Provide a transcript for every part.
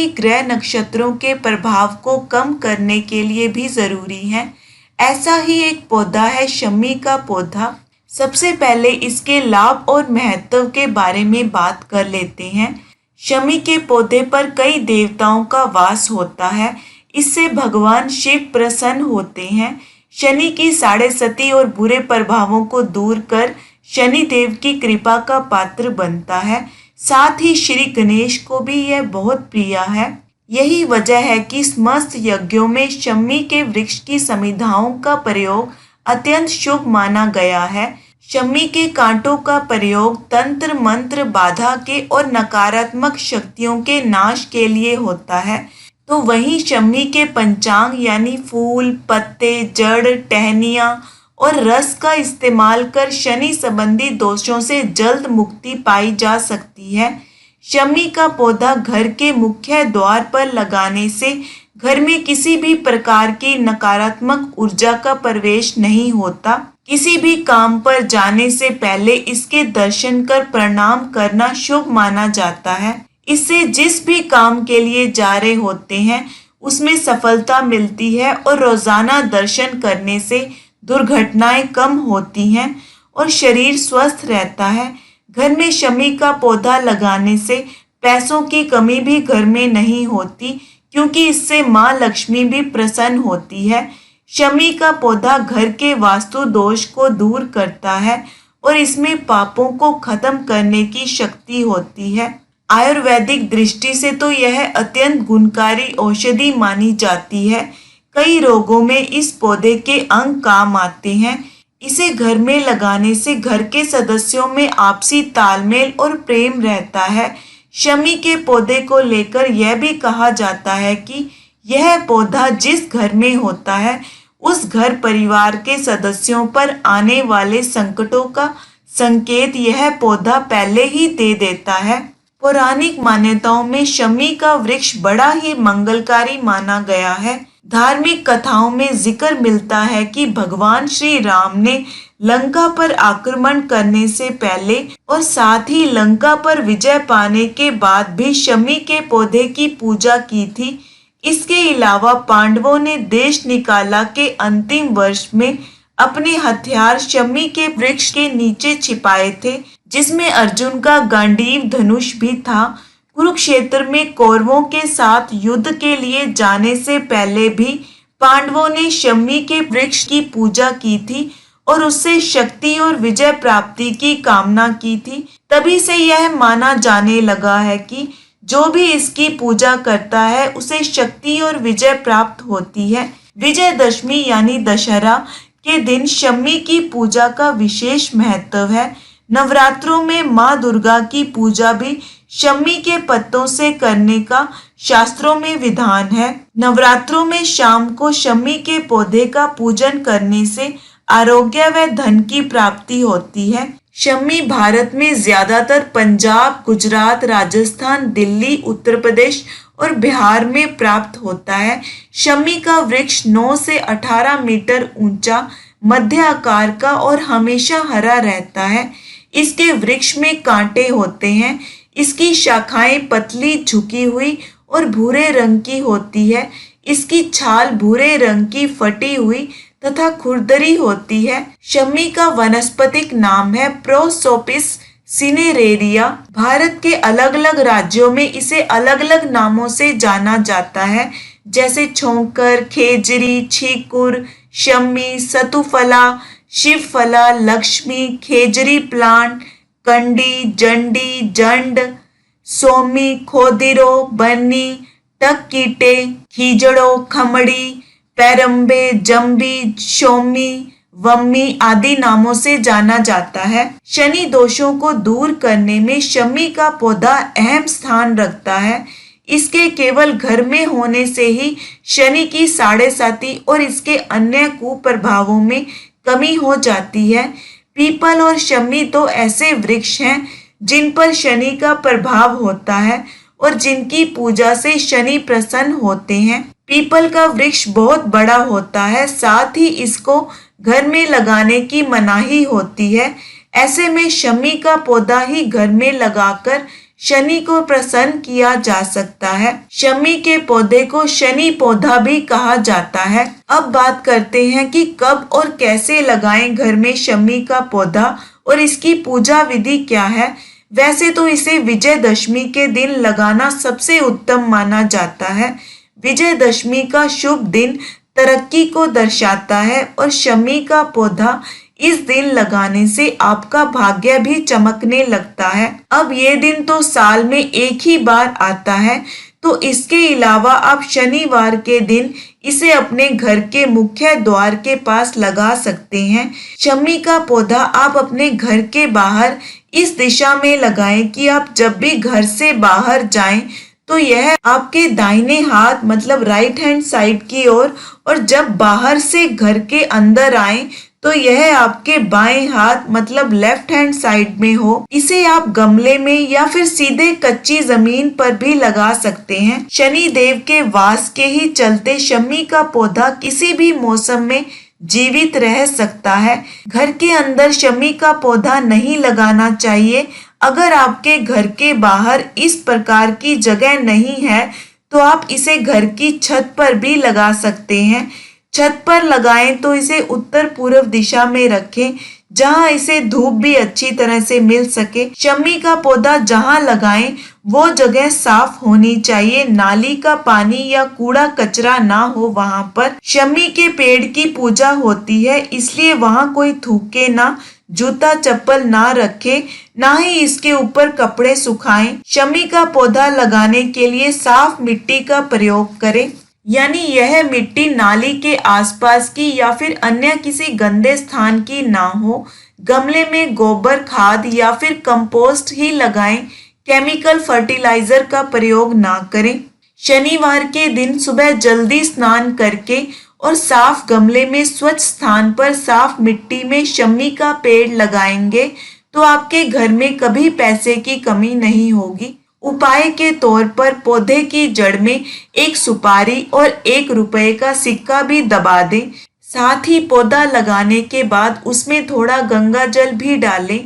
ही ग्रह नक्षत्रों के प्रभाव को कम करने के लिए भी जरूरी है। ऐसा ही एक पौधा है शमी का पौधा। सबसे पहले इसके लाभ और महत्व के बारे में बात कर लेते हैं। शमी के पौधे पर कई देवताओं का वास होता है। इससे भगवान शिव प्रसन्न होते हैं। शनि की साढ़े सती और बुरे प्रभावों को दूर कर शनि देव की कृपा का पात्र बनता है। साथ ही श्री गणेश को भी यह बहुत प्रिय है। यही वजह है कि समस्त यज्ञों में शमी के वृक्ष की समिधाओं का प्रयोग अत्यंत शुभ माना गया है। शमी के कांटों का प्रयोग तंत्र मंत्र बाधा के और नकारात्मक शक्तियों के नाश के लिए होता है। तो वहीं शमी के पंचांग यानी फूल, पत्ते, जड़, टहनियाँ और रस का इस्तेमाल कर शनि संबंधी दोषों से जल्द मुक्ति पाई जा सकती है। शमी का पौधा घर के मुख्य द्वार पर लगाने से घर में किसी भी प्रकार की नकारात्मक ऊर्जा का प्रवेश नहीं होता। किसी भी काम पर जाने से पहले इसके दर्शन कर प्रणाम करना शुभ माना जाता है। इससे जिस भी काम के लिए जा रहे होते हैं उसमें सफलता मिलती है और रोजाना दर्शन करने से दुर्घटनाएं कम होती हैं और शरीर स्वस्थ रहता है। घर में शमी का पौधा लगाने से पैसों की कमी भी घर में नहीं होती, क्योंकि इससे माँ लक्ष्मी भी प्रसन्न होती है। शमी का पौधा घर के वास्तु दोष को दूर करता है और इसमें पापों को खत्म करने की शक्ति होती है। आयुर्वैदिक दृष्टि से तो यह अत्यंत गुणकारी औषधि मानी जाती है। कई रोगों में इस पौधे के अंग काम आते हैं। इसे घर में लगाने से घर के सदस्यों में आपसी तालमेल और प्रेम रहता है। शमी के पौधे को लेकर यह भी कहा जाता है कि यह पौधा जिस घर में होता है उस घर परिवार के सदस्यों पर आने वाले संकटों का संकेत यह पौधा पहले ही दे देता है। पौराणिक मान्यताओं में शमी का वृक्ष बड़ा ही मंगलकारी माना गया है। धार्मिक कथाओं में जिक्र मिलता है कि भगवान श्री राम ने लंका पर आक्रमण करने से पहले और साथ ही लंका पर विजय पाने के बाद भी शमी के पौधे की पूजा की थी। इसके अलावा पांडवों ने देश निकाला के अंतिम वर्ष में अपने हथियार शमी के वृक्ष के नीचे छिपाए थे, जिसमें अर्जुन का गांडीव धनुष भी था। कुरुक्षेत्र में कौरवों के साथ युद्ध के लिए जाने से पहले भी पांडवों ने शमी के वृक्ष की पूजा की थी और उससे शक्ति और विजय प्राप्ति की कामना की थी। तभी से यह माना जाने लगा है कि जो भी इसकी पूजा करता है उसे शक्ति और विजय प्राप्त होती है। विजयदशमी यानी दशहरा के दिन शमी की पूजा का विशेष महत्व है। नवरात्रों में माँ दुर्गा की पूजा भी शमी के पत्तों से करने का शास्त्रों में विधान है। नवरात्रों में शाम को शमी के पौधे का पूजन करने से आरोग्य व धन की प्राप्ति होती है। शमी भारत में ज्यादातर पंजाब, गुजरात, राजस्थान, दिल्ली, उत्तर प्रदेश और बिहार में प्राप्त होता है। शमी का वृक्ष 9 से 18 मीटर ऊंचा, मध्य आकार का और हमेशा हरा रहता है। इसके वृक्ष में कांटे होते हैं। इसकी शाखाएं पतली, झुकी हुई और भूरे रंग की होती है। इसकी छाल भूरे रंग की फटी हुई तथा खुरदरी होती है। शमी का वानस्पतिक नाम है प्रोसोपिस सिनेरेरिया। भारत के अलग अलग राज्यों में इसे अलग अलग नामों से जाना जाता है, जैसे छोंकर, खेजरी, छीकुर, शमी, सतुफला, शिवफला, लक्ष्मी, खेजरी प्लांट, कंडी, जंडी, जंड, सोमी, खोदिरो, बन्नी, टक कीटे, खीजड़ो, खमड़ी, पैरंबे, जम्बी, शोमी, वम्मी आदि नामों से जाना जाता है। शनि दोषों को दूर करने में शमी का पौधा अहम स्थान रखता है। इसके केवल घर में होने से ही शनि की साढ़े साती और इसके अन्य कुप्रभावों में कमी हो जाती है। पीपल और शमी तो ऐसे वृक्ष हैं जिन पर शनि का प्रभाव होता है और जिनकी पूजा से शनि प्रसन्न होते हैं। पीपल का वृक्ष बहुत बड़ा होता है, साथ ही इसको घर में लगाने की मनाही होती है। ऐसे में शमी का पौधा ही घर में लगाकर शनि को प्रसन्न किया जा सकता है। शमी के पौधे को शनि पौधा भी कहा जाता है। अब बात करते हैं कि कब और कैसे लगाएं घर में शमी का पौधा और इसकी पूजा विधि क्या है। वैसे तो इसे विजयदशमी के दिन लगाना सबसे उत्तम माना जाता है। विजयदशमी का शुभ दिन तरक्की को दर्शाता है और शमी का पौधा इस दिन लगाने से आपका भाग्य भी चमकने लगता है। अब ये दिन तो साल में एक ही बार आता है, तो इसके अलावा आप शनिवार के दिन इसे अपने घर के मुख्य द्वार के पास लगा सकते हैं। शमी का पौधा आप अपने घर के बाहर इस दिशा में लगाएं कि आप जब भी घर से बाहर जाएं तो यह आपके दाहिने हाथ मतलब राइट हैंड साइड की ओर और जब बाहर से घर के अंदर आए तो यह आपके बाएं हाथ मतलब लेफ्ट हैंड साइड में हो। इसे आप गमले में या फिर सीधे कच्ची जमीन पर भी लगा सकते हैं। शनि देव के वास के ही चलते शमी का पौधा किसी भी मौसम में जीवित रह सकता है। घर के अंदर शमी का पौधा नहीं लगाना चाहिए। अगर आपके घर के बाहर इस प्रकार की जगह नहीं है तो आप इसे घर की छत पर भी लगा सकते हैं। छत पर लगाएं तो इसे उत्तर पूर्व दिशा में रखें जहां इसे धूप भी अच्छी तरह से मिल सके। शमी का पौधा जहां लगाएं वो जगह साफ होनी चाहिए, नाली का पानी या कूड़ा कचरा ना हो वहां पर। शमी के पेड़ की पूजा होती है इसलिए वहां कोई थूके ना, जूता चप्पल ना रखे, ना ही इसके ऊपर कपड़े सुखाएं। शमी का पौधा लगाने के लिए साफ मिट्टी का प्रयोग करें, यानी यह मिट्टी नाली के आसपास की या फिर अन्य किसी गंदे स्थान की ना हो। गमले में गोबर खाद या फिर कंपोस्ट ही लगाएं, केमिकल फर्टिलाइजर का प्रयोग ना करें। शनिवार के दिन सुबह जल्दी स्नान करके और साफ गमले में स्वच्छ स्थान पर साफ मिट्टी में शमी का पेड़ लगाएंगे तो आपके घर में कभी पैसे की कमी नहीं होगी। उपाय के तौर पर पौधे की जड़ में एक सुपारी और 1 रुपए का सिक्का भी दबा दें। साथ ही पौधा लगाने के बाद उसमें थोड़ा गंगा जल भी डालें।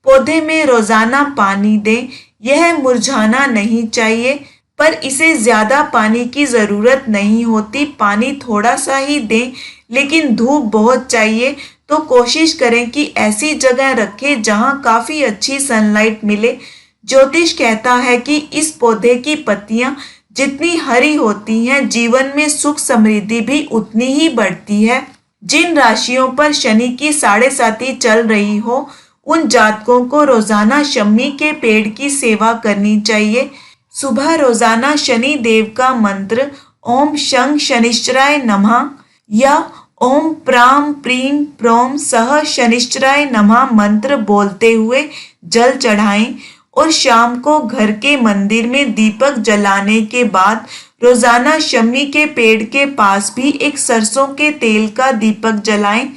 पौधे में रोजाना पानी दें। यह मुरझाना नहीं चाहिए पर इसे ज्यादा पानी की जरूरत नहीं होती, पानी थोड़ा सा ही दें, लेकिन धूप बहुत चाहिए तो कोशिश करें कि ऐसी जगह रखें जहां काफी अच्छी सनलाइट मिले। ज्योतिष कहता है कि इस पौधे की पत्तियां जितनी हरी होती हैं जीवन में सुख समृद्धि भी उतनी ही बढ़ती है। जिन राशियों पर शनि की 7.5 चल रही हो उन जातकों को रोजाना शमी के पेड़ की सेवा करनी चाहिए। सुबह रोजाना शनि देव का मंत्र ओम शं शनिश्चराय नमः या ओम प्राम प्रीम प्रोम सह शनिश्चराय नमः मंत्र बोलते हुए जल चढ़ाएं और शाम को घर के मंदिर में दीपक जलाने के बाद रोजाना शमी के पेड़ के पास भी एक सरसों के तेल का दीपक जलाएं।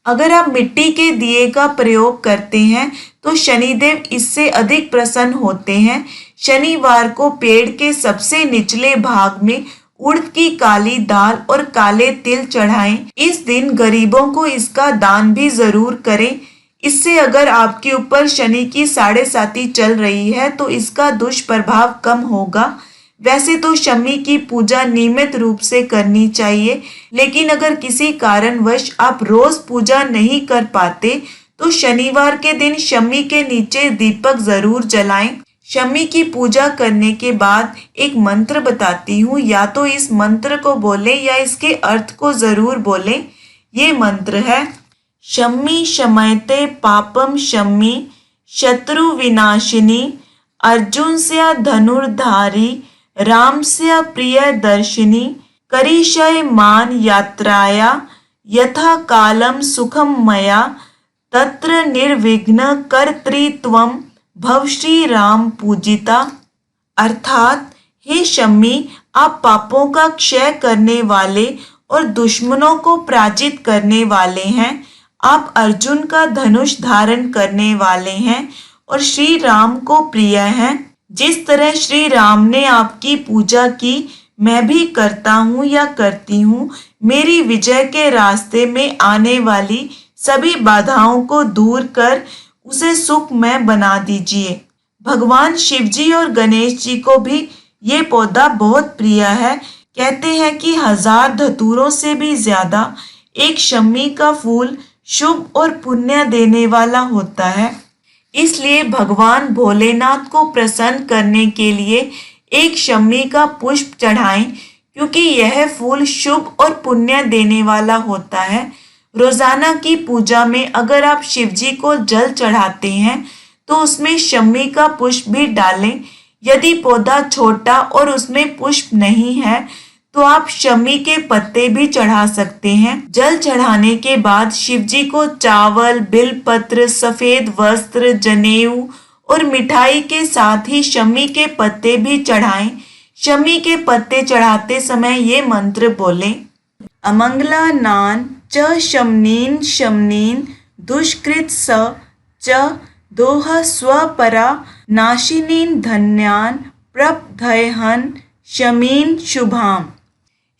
अगर आप मिट्टी के दिए का प्रयोग करते हैं तो शनिदेव इससे अधिक प्रसन्न होते हैं। शनिवार को पेड़ के सबसे निचले भाग में उड़द की काली दाल और काले तिल चढ़ाएं। इस दिन गरीबों को इसका दान भी जरूर करें। इससे अगर आपके ऊपर शनि की 7.5 चल रही है तो इसका दुष्प्रभाव कम होगा। वैसे तो शमी की पूजा नियमित रूप से करनी चाहिए, लेकिन अगर किसी कारणवश आप रोज पूजा नहीं कर पाते तो शनिवार के दिन शमी के नीचे दीपक जरूर जलाएं। शमी की पूजा करने के बाद एक मंत्र बताती हूँ, या तो इस मंत्र को बोलें या इसके अर्थ को जरूर बोलें। ये मंत्र है शम्मी शमयते पापम शम्मी शत्रु विनाशिनी अर्जुनस्य धनुर्धारी रामस्य प्रिय दर्शिनी करिष्ये मान यात्राया यथा कालम सुखम मया तत्र निर्विघ्न कर्तृत्वम भव श्री राम पूजिता। अर्थात हे शम्मी, आप पापों का क्षय करने वाले और दुश्मनों को पराजित करने वाले हैं। आप अर्जुन का धनुष धारण करने वाले हैं और श्री राम को प्रिय हैं। जिस तरह श्री राम ने आपकी पूजा की मैं भी करता हूँ या करती हूँ। मेरी विजय के रास्ते में आने वाली सभी बाधाओं को दूर कर उसे सुखमय बना दीजिए। भगवान शिवजी और गणेश जी को भी ये पौधा बहुत प्रिय है। कहते हैं कि 1000 धतूरों से भी ज्यादा एक शमी का फूल शुभ और पुण्य देने वाला होता है। इसलिए भगवान भोलेनाथ को प्रसन्न करने के लिए एक शमी का पुष्प चढ़ाएं, क्योंकि यह फूल शुभ और पुण्य देने वाला होता है। रोजाना की पूजा में अगर आप शिवजी को जल चढ़ाते हैं तो उसमें शमी का पुष्प भी डालें। यदि पौधा छोटा और उसमें पुष्प नहीं है तो आप शमी के पत्ते भी चढ़ा सकते हैं। जल चढ़ाने के बाद शिवजी को चावल, बिलपत्र, सफेद वस्त्र, जनेऊ और मिठाई के साथ ही शमी के पत्ते भी चढ़ाएं। शमी के पत्ते चढ़ाते समय ये मंत्र बोलें: अमंगला नान च शमनीन शमनीन दुष्कृत स च दोह स्वपरा नाशिनीन धन्यान प्रपधयहन शमीन शुभाम।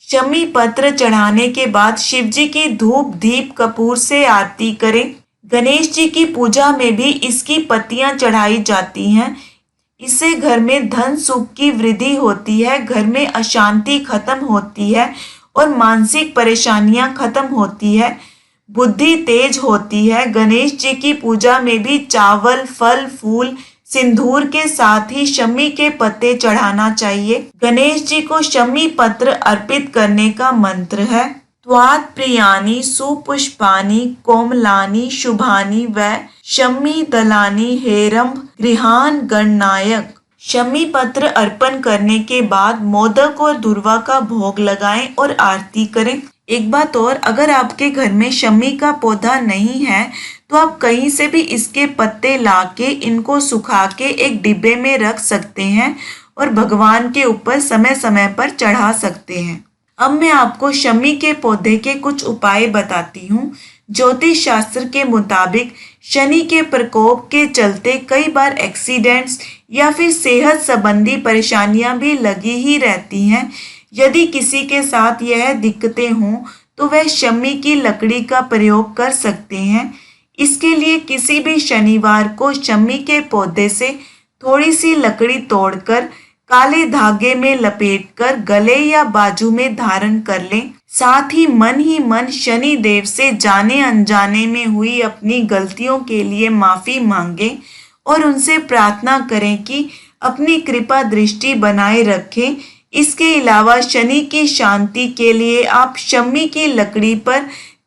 शमी पत्र चढ़ाने के बाद शिवजी की धूप दीप कपूर से आरती करें। गणेश जी की पूजा में भी इसकी पत्तियां चढ़ाई जाती हैं। इससे घर में धन सुख की वृद्धि होती है, घर में अशांति खत्म होती है और मानसिक परेशानियां खत्म होती है, बुद्धि तेज होती है। गणेश जी की पूजा में भी चावल, फल, फूल, सिंदूर के साथ ही शमी के पत्ते चढ़ाना चाहिए। गणेश जी को शमी पत्र अर्पित करने का मंत्र है: त्वात् प्रियानि सुपुष्पानि कोमलानि शुभानि व शमी दलानि हेरंब गृहान गणनायक। शमी पत्र अर्पण करने के बाद मोदक और दूर्वा का भोग लगाएं और आरती करें। एक बात और, अगर आपके घर में शमी का पौधा नहीं है तो आप कहीं से भी इसके पत्ते लाके इनको सुखा के एक डिब्बे में रख सकते हैं और भगवान के ऊपर समय समय पर चढ़ा सकते हैं। अब मैं आपको शमी के पौधे के कुछ उपाय बताती हूँ। ज्योतिष शास्त्र के मुताबिक शनि के प्रकोप के चलते कई बार एक्सीडेंट्स या फिर सेहत संबंधी परेशानियां भी लगी ही रहती हैं। यदि किसी के साथ यह दिक्कतें हों तो वह शमी की लकड़ी का प्रयोग कर सकते हैं। इसके लिए किसी भी शनिवार को शमी के पौधे से थोड़ी सी लकड़ी तोड़कर काले धागे में लपेटकर गले या बाजू में धारण कर लें। साथ ही मन शनि देव से जाने अनजाने में हुई अपनी गलतियों के लिए माफी मांगे और उनसे प्रार्थना करें कि अपनी कृपा दृष्टि बनाए रखें। इसके अलावा शनि की शांति के लिए आप शमी की लकड़ी पर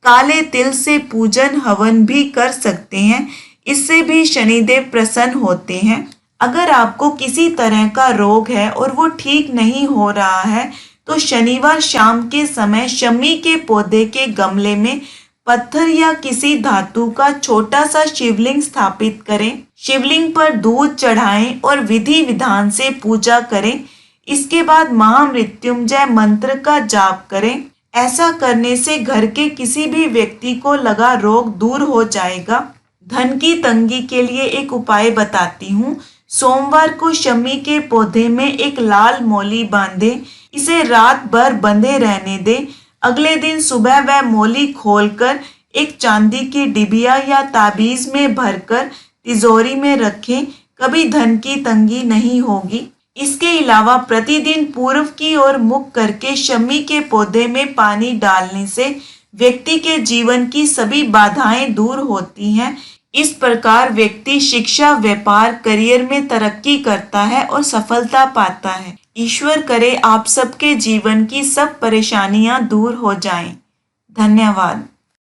काले तिल से पूजन हवन भी कर सकते हैं। इससे भी शनिदेव प्रसन्न होते हैं। अगर आपको किसी तरह का रोग है और वो ठीक नहीं हो रहा है तो शनिवार शाम के समय शमी के पौधे के गमले में पत्थर या किसी धातु का छोटा सा शिवलिंग स्थापित करें। शिवलिंग पर दूध चढ़ाएं और विधि विधान से पूजा करें। इसके बाद महामृत्युंजय मंत्र का जाप करें। ऐसा करने से घर के किसी भी व्यक्ति को लगा रोग दूर हो जाएगा। धन की तंगी के लिए एक उपाय बताती हूँ। सोमवार को शमी के पौधे में एक लाल मौली बांधे, इसे रात भर बंधे रहने दें। अगले दिन सुबह वह मौली खोलकर एक चांदी की डिबिया या ताबीज में भरकर तिजोरी में रखें। कभी धन की तंगी नहीं होगी। इसके अलावा प्रतिदिन पूर्व की ओर मुख करके शमी के पौधे में पानी डालने से व्यक्ति के जीवन की सभी बाधाएं दूर होती हैं। इस प्रकार व्यक्ति शिक्षा, व्यापार, करियर में तरक्की करता है और सफलता पाता है। ईश्वर करे आप सबके जीवन की सब परेशानियां दूर हो जाएं। धन्यवाद।